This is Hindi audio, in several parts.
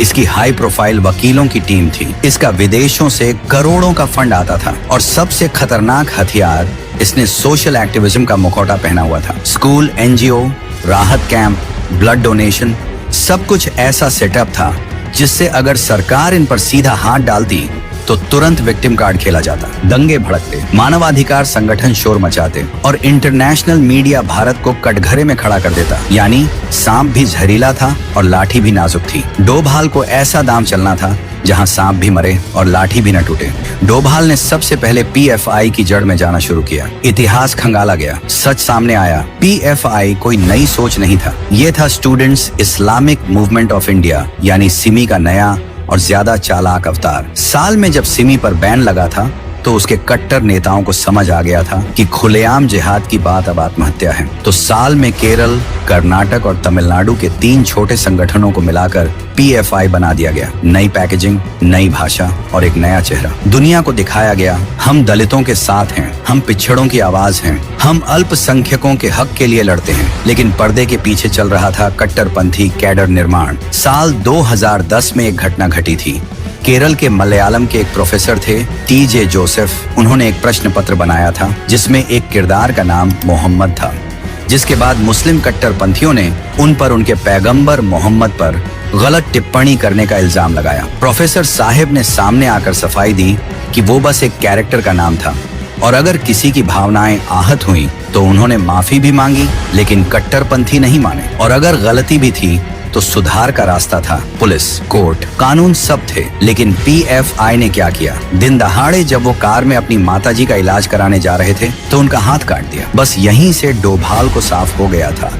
इसकी हाई प्रोफाइल वकीलों की टीम थी। इसका विदेशों से करोड़ों का फंड आता था और सबसे खतरनाक हथियार, इसने सोशल एक्टिविज्म का मुखौटा पहना हुआ था। स्कूल, एनजीओ, राहत कैंप, ब्लड डोनेशन, सब कुछ ऐसा सेटअप था जिससे अगर सरकार इन पर सीधा हाथ डालती तो तुरंत विक्टिम कार्ड खेला जाता। दंगे भड़कते, मानवाधिकार संगठन शोर मचाते और इंटरनेशनल मीडिया भारत को कटघरे में खड़ा कर देता। यानी सांप भी जहरीला था और लाठी भी नाजुक थी। डोभाल को ऐसा दांव चलना था जहां सांप भी मरे और लाठी भी न टूटे। डोभाल ने सबसे पहले पीएफआई की जड़ में जाना शुरू किया। इतिहास खंगाला गया, सच सामने आया। पीएफआई कोई नई सोच नहीं था, ये था students Islamic movement of India यानी सिमी का नया और ज्यादा चालाक अवतार। साल में जब सिमी पर बैन लगा था तो उसके कट्टर नेताओं को समझ आ गया था कि खुलेआम जिहाद की बात अब आत्महत्या है। तो साल में केरल, कर्नाटक और तमिलनाडु के 3 छोटे संगठनों को मिलाकर पीएफआई बना दिया गया। नई पैकेजिंग, नई भाषा और एक नया चेहरा। दुनिया को दिखाया गया, हम दलितों के साथ हैं, हम पिछड़ों की आवाज हैं, हम अल्पसंख्यकों के हक के लिए लड़ते हैं। लेकिन पर्दे के पीछे चल रहा था कट्टरपंथी कैडर निर्माण। साल 2010 में एक घटना घटी थी। केरल के मलयालम के एक प्रोफेसर थे, टीजे जोसेफ। उन्होंने एक प्रश्न पत्र बनाया था जिसमें एक किरदार का नाम मोहम्मद था, जिसके बाद मुस्लिम कट्टरपंथियों ने उन पर उनके पैगंबर मोहम्मद पर गलत टिप्पणी करने का इल्जाम लगाया। प्रोफेसर साहिब ने सामने आकर सफाई दी कि वो बस एक कैरेक्टर का नाम था और अगर किसी की भावनाएं आहत हुई तो उन्होंने माफी भी मांगी, लेकिन कट्टरपंथी नहीं माने। और अगर गलती भी थी तो सुधार का रास्ता था। पुलिस, कोर्ट, कानून सब थे, लेकिन पीएफआई ने क्या किया? दिन दहाड़े जब वो कार में अपनी माताजी का इलाज कराने जा रहे थे तो उनका हाथ काट दिया। बस यहीं से डोभाल को साफ हो गया था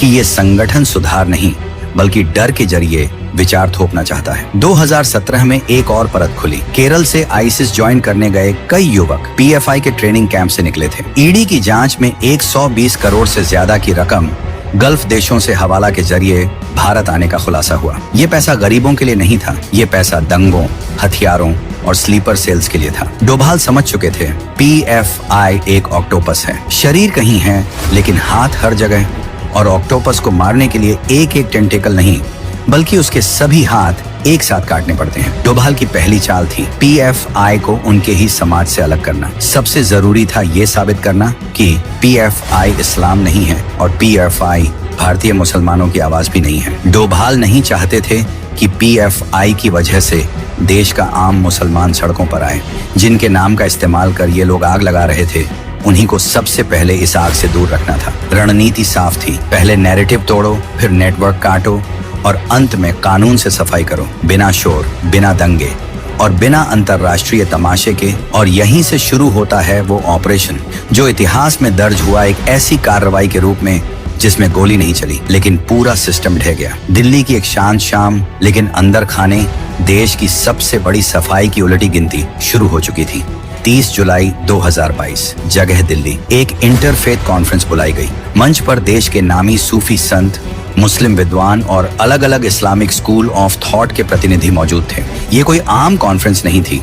कि ये संगठन सुधार नहीं बल्कि डर के जरिए विचार थोपना चाहता है। 2017 में एक और परत खुली। केरल से आईसिस ज्वाइन करने गए कई युवक पीएफआई के ट्रेनिंग कैंप से निकले थे। ईडी की जांच में 120 करोड़ से ज्यादा की रकम गल्फ देशों से हवाला के जरिए भारत आने का खुलासा हुआ। ये पैसा गरीबों के लिए नहीं था, ये पैसा दंगों, हथियारों और स्लीपर सेल्स के लिए था। डोभाल समझ चुके थे पीएफआई एक ऑक्टोपस है, शरीर कहीं है लेकिन हाथ हर जगह। और ऑक्टोपस को मारने के लिए एक एक टेंटेकल नहीं बल्कि उसके सभी हाथ एक साथ काटने पड़ते हैं। डोभाल की पहली चाल थी पीएफआई को उनके ही समाज से अलग करना। सबसे जरूरी था ये साबित करना कि पीएफआई इस्लाम नहीं है और पीएफआई भारतीय मुसलमानों की आवाज भी नहीं है। डोभाल नहीं चाहते थे कि पीएफआई की वजह से देश का आम मुसलमान सड़कों पर आए। जिनके नाम का इस्तेमाल कर ये लोग आग लगा रहे थे, उन्हीं को सबसे पहले इस आग से दूर रखना था। रणनीति साफ थी, पहले नैरेटिव तोड़ो, फिर नेटवर्क काटो और अंत में कानून से सफाई करो, बिना शोर, बिना दंगे और बिना अंतर्राष्ट्रीय तमाशे के। और यहीं से शुरू होता है वो ऑपरेशन जो इतिहास में दर्ज हुआ एक ऐसी कार्रवाई के रूप में जिसमें गोली नहीं चली लेकिन पूरा सिस्टम ढह गया। दिल्ली की एक शांत शाम, लेकिन अंदर खाने देश की सबसे बड़ी सफाई की उलटी गिनती शुरू हो चुकी थी। 30 जुलाई 2022, जगह दिल्ली। एक इंटरफेथ कॉन्फ्रेंस बुलाई गई। मंच पर देश के नामी सूफी संत, मुस्लिम विद्वान और अलग अलग इस्लामिक स्कूल ऑफ थॉट के प्रतिनिधि मौजूद थे। ये कोई आम कॉन्फ्रेंस नहीं थी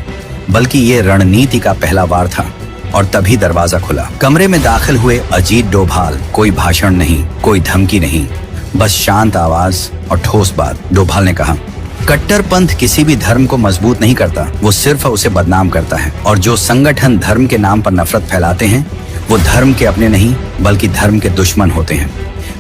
बल्कि ये रणनीति का पहला वार था। और तभी दरवाजा खुला। कमरे में दाखिल हुए अजीत डोभाल। कोई भाषण नहीं, कोई धमकी नहीं, बस शांत आवाज और ठोस बात। डोभाल ने कहा, कट्टरपंथ किसी भी धर्म को मजबूत नहीं करता, वो सिर्फ उसे बदनाम करता है। और जो संगठन धर्म के नाम पर नफरत फैलाते हैं वो धर्म के अपने नहीं बल्कि धर्म के दुश्मन होते हैं।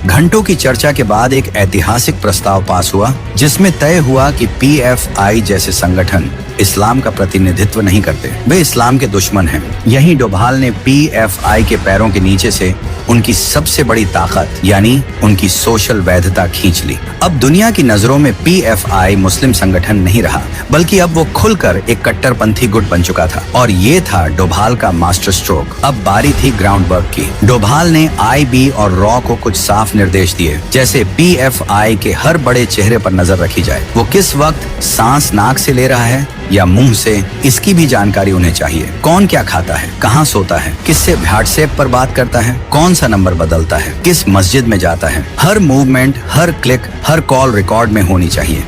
घंटों की चर्चा के बाद एक ऐतिहासिक प्रस्ताव पास हुआ जिसमें तय हुआ कि पीएफआई जैसे संगठन इस्लाम का प्रतिनिधित्व नहीं करते, वे इस्लाम के दुश्मन हैं। यहीं डोभाल ने पीएफआई के पैरों के नीचे से उनकी सबसे बड़ी ताकत यानी उनकी सोशल वैधता खींच ली। अब दुनिया की नजरों में पीएफआई मुस्लिम संगठन नहीं रहा बल्कि अब वो खुलकर एक कट्टरपंथी गुट बन चुका था। और ये था डोभाल का मास्टर स्ट्रोक। अब बारी थी ग्राउंड वर्क की। डोभाल ने आईबी और रॉ को कुछ साफ निर्देश दिए, जैसे पीएफआई के हर बड़े चेहरे पर नजर रखी जाए। वो किस वक्त सांस नाक से ले रहा है या मुंह से, इसकी भी जानकारी उन्हें चाहिए। कौन क्या खाता है, कहाँ सोता है, किससे व्हाट्सएप पर बात करता है, कौन सा नंबर बदलता है, किस मस्जिद में जाता है। हर मूवमेंट, हर क्लिक, हर कॉल रिकॉर्ड में होनी चाहिए।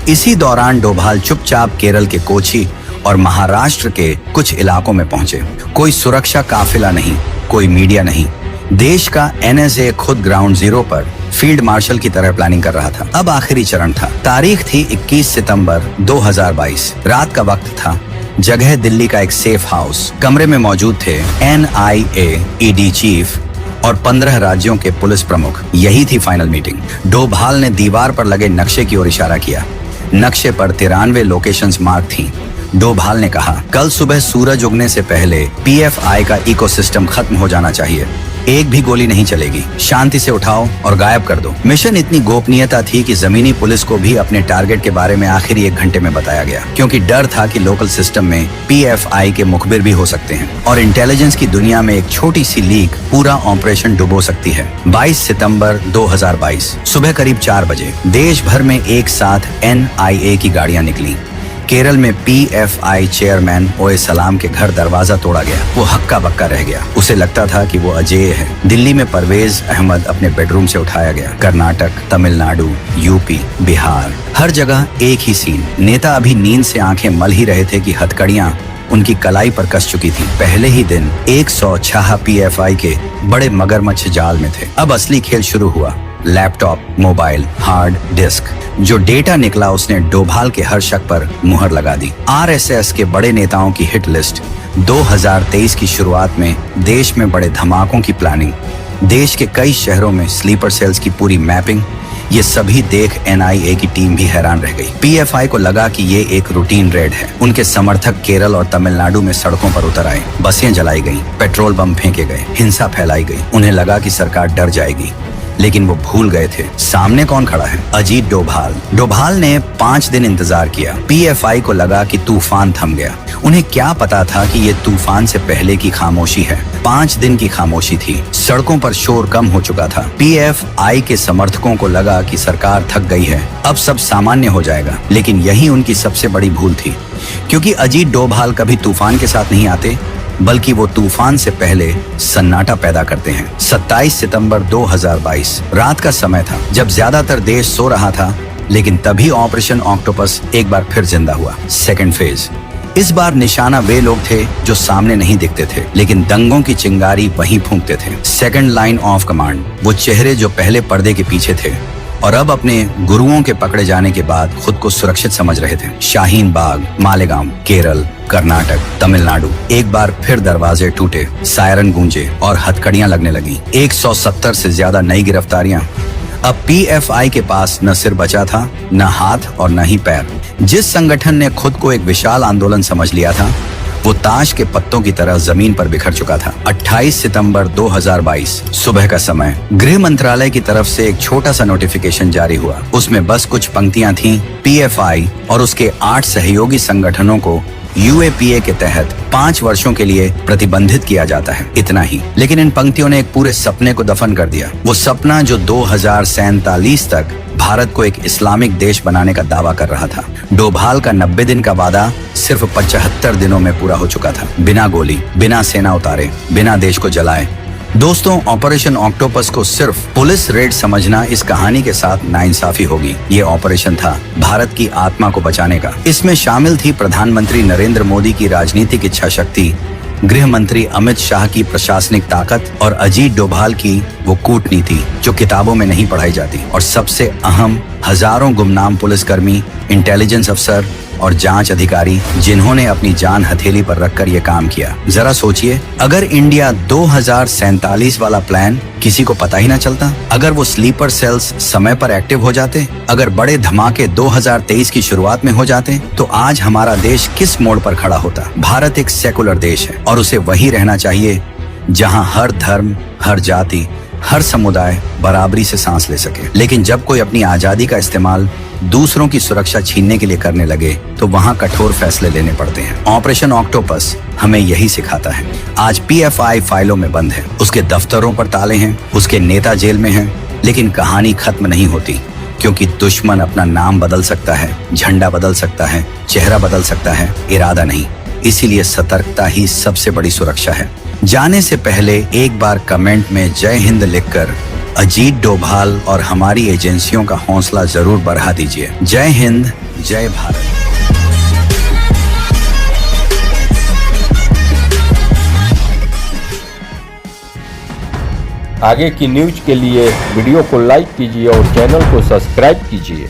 इसी दौरान डोभाल चुपचाप केरल के कोची और महाराष्ट्र के कुछ इलाकों में पहुंचे। कोई सुरक्षा काफिला नहीं, कोई मीडिया नहीं, देश का NSA खुद ग्राउंड जीरो पर फील्ड मार्शल की तरह प्लानिंग कर रहा था। अब आखिरी चरण था। तारीख थी 21 सितंबर 2022। रात का वक्त था। जगह दिल्ली का एक सेफ हाउस। कमरे में मौजूद थे NIA ED चीफ और 15 राज्यों के पुलिस प्रमुख। यही थी फाइनल मीटिंग। डोभाल ने दीवार पर लगे नक्शे की ओर इशारा किया। नक्शे पर 93 लोकेशंस मार्क थी। डोभाल ने कहा, कल सुबह सूरज उगने से पहले PFI का इकोसिस्टम खत्म हो जाना चाहिए। एक भी गोली नहीं चलेगी। शांति से उठाओ और गायब कर दो। मिशन इतनी गोपनीयता थी कि जमीनी पुलिस को भी अपने टारगेट के बारे में आखिरी 1 घंटे में बताया गया, क्योंकि डर था कि लोकल सिस्टम में PFI के मुखबिर भी हो सकते हैं और इंटेलिजेंस की दुनिया में एक छोटी सी लीक पूरा ऑपरेशन डुबो सकती है। 22 सितंबर 2022 सुबह करीब 4 बजे देश भर में एक साथ NIA की गाड़ियां निकली। केरल में PFI चेयरमैन ओए सलाम के घर दरवाजा तोड़ा गया। वो हक्का बक्का रह गया। उसे लगता था कि वो अजेय है। दिल्ली में परवेज अहमद अपने बेडरूम से उठाया गया। कर्नाटक, तमिलनाडु, UP, बिहार, हर जगह एक ही सीन। नेता अभी नींद से आंखें मल ही रहे थे कि हथकड़ियां उनकी कलाई पर कस चुकी थी। पहले ही दिन 100 छाहा PFI के बड़े मगरमच्छ जाल में थे। अब असली खेल शुरू हुआ। Laptop, mobile, hard disk. जो डेटा निकला उसने डोभाल के हर शक पर मुहर लगा दी। RSS के बड़े नेताओं की हिट लिस्ट। 2023 की शुरुआत में देश में बड़े धमाकों की प्लानिंग। देश के कई शहरों में स्लीपर सेल्स की पूरी मैपिंग। ये सभी देख NIA की टीम भी हैरान रह गई। PFI को लगा कि ये एक रूटीन रेड है। उनके समर्थक केरल और तमिलनाडु में सड़कों पर उतर आए। बसें जलाई गईं, पेट्रोल बम फेंके गए, हिंसा फैलाई गई। उन्हें लगा कि सरकार डर जाएगी, लेकिन वो भूल गए थे सामने कौन खड़ा है। अजीत डोभाल। डोभाल ने 5 दिन इंतजार किया। PFI को लगा कि तूफान थम गया। उन्हें क्या पता था कि ये तूफान से पहले की खामोशी है। 5 दिन की खामोशी थी। सड़कों पर शोर कम हो चुका था। PFI के समर्थकों को लगा कि सरकार थक गई है, अब सब सामान्य हो जाएगा। लेकिन यही उनकी सबसे बड़ी भूल थी, क्योंकि अजीत डोभाल कभी तूफान के साथ नहीं आते, बल्कि वो तूफान से पहले सन्नाटा पैदा करते हैं। 27 सितंबर 2022 रात का समय था, जब ज्यादातर देश सो रहा था, लेकिन तभी ऑपरेशन ऑक्टोपस एक बार फिर जिंदा हुआ। Second phase. इस बार निशाना वे लोग थे जो सामने नहीं दिखते थे, लेकिन दंगों की चिंगारी वहीं फूंकते थे। Second line of command. वो चेहरे जो पहले पर्दे के पीछे थे और अब अपने गुरुओं के पकड़े जाने के बाद खुद को सुरक्षित समझ रहे थे। शाहीन बाग, मालेगांव, केरल, कर्नाटक, तमिलनाडु। एक बार फिर दरवाजे टूटे, सायरन गूंजे और हथकड़ियां लगने लगी। 170 से ज्यादा नई गिरफ्तारियां। अब PFI के पास न सिर बचा था, न हाथ और न ही पैर। जिस संगठन ने खुद को एक विशाल आंदोलन समझ लिया था, वो ताश के पत्तों की तरह जमीन पर बिखर चुका था। 28 सितंबर 2022 सुबह का समय। गृह मंत्रालय की तरफ से एक छोटा सा नोटिफिकेशन जारी हुआ। उसमें बस कुछ पंक्तियां थीं। PFI और उसके 8 सहयोगी संगठनों को UAPA के तहत 5 वर्षों के लिए प्रतिबंधित किया जाता है। इतना ही। लेकिन इन पंक्तियों ने एक पूरे सपने को दफन कर दिया। वो सपना जो 2047 तक भारत को एक इस्लामिक देश बनाने का दावा कर रहा था। डोभाल का 90 दिन का वादा सिर्फ 75 दिनों में पूरा हो चुका था। बिना गोली, बिना सेना उतारे, बिना देश को जलाए। दोस्तों, ऑपरेशन ऑक्टोपस को सिर्फ पुलिस रेड समझना इस कहानी के साथ नाइंसाफी होगी। ये ऑपरेशन था भारत की आत्मा को बचाने का। इसमें शामिल थी प्रधानमंत्री नरेंद्र मोदी की राजनीतिक इच्छा शक्ति, गृह मंत्री अमित शाह की प्रशासनिक ताकत और अजीत डोभाल की वो कूटनीति जो किताबों में नहीं पढ़ाई जाती। और सबसे अहम, हजारों गुमनाम पुलिसकर्मी, इंटेलिजेंस अफसर और जांच अधिकारी जिन्होंने अपनी जान हथेली पर रखकर ये काम किया। जरा सोचिए, अगर इंडिया 2047 वाला प्लान किसी को पता ही ना चलता, अगर वो स्लीपर सेल्स समय पर एक्टिव हो जाते, अगर बड़े धमाके 2023 की शुरुआत में हो जाते, तो आज हमारा देश किस मोड़ पर खड़ा होता। भारत एक सेकुलर देश है और उसे वही रहना चाहिए जहां हर धर्म, हर जाति, हर समुदाय बराबरी से सांस ले सके। लेकिन जब कोई अपनी आजादी का इस्तेमाल दूसरों की सुरक्षा छीनने के लिए करने लगे, तो वहां कठोर फैसले लेने पड़ते हैं। ऑपरेशन ऑक्टोपस हमें यही सिखाता है। आज PFI फाइलों में बंद है, उसके दफ्तरों पर ताले हैं, उसके नेता जेल में हैं, लेकिन कहानी खत्म नहीं होती, क्योंकि दुश्मन अपना नाम बदल सकता है, झंडा बदल सकता है, चेहरा बदल सकता है, इरादा नहीं। इसीलिए सतर्कता ही सबसे बड़ी सुरक्षा है। जाने से पहले एक बार कमेंट में जय हिंद लिखकर अजीत डोभाल और हमारी एजेंसियों का हौसला जरूर बढ़ा दीजिए। जय हिंद, जय भारत। आगे की न्यूज के लिए वीडियो को लाइक कीजिए और चैनल को सब्सक्राइब कीजिए।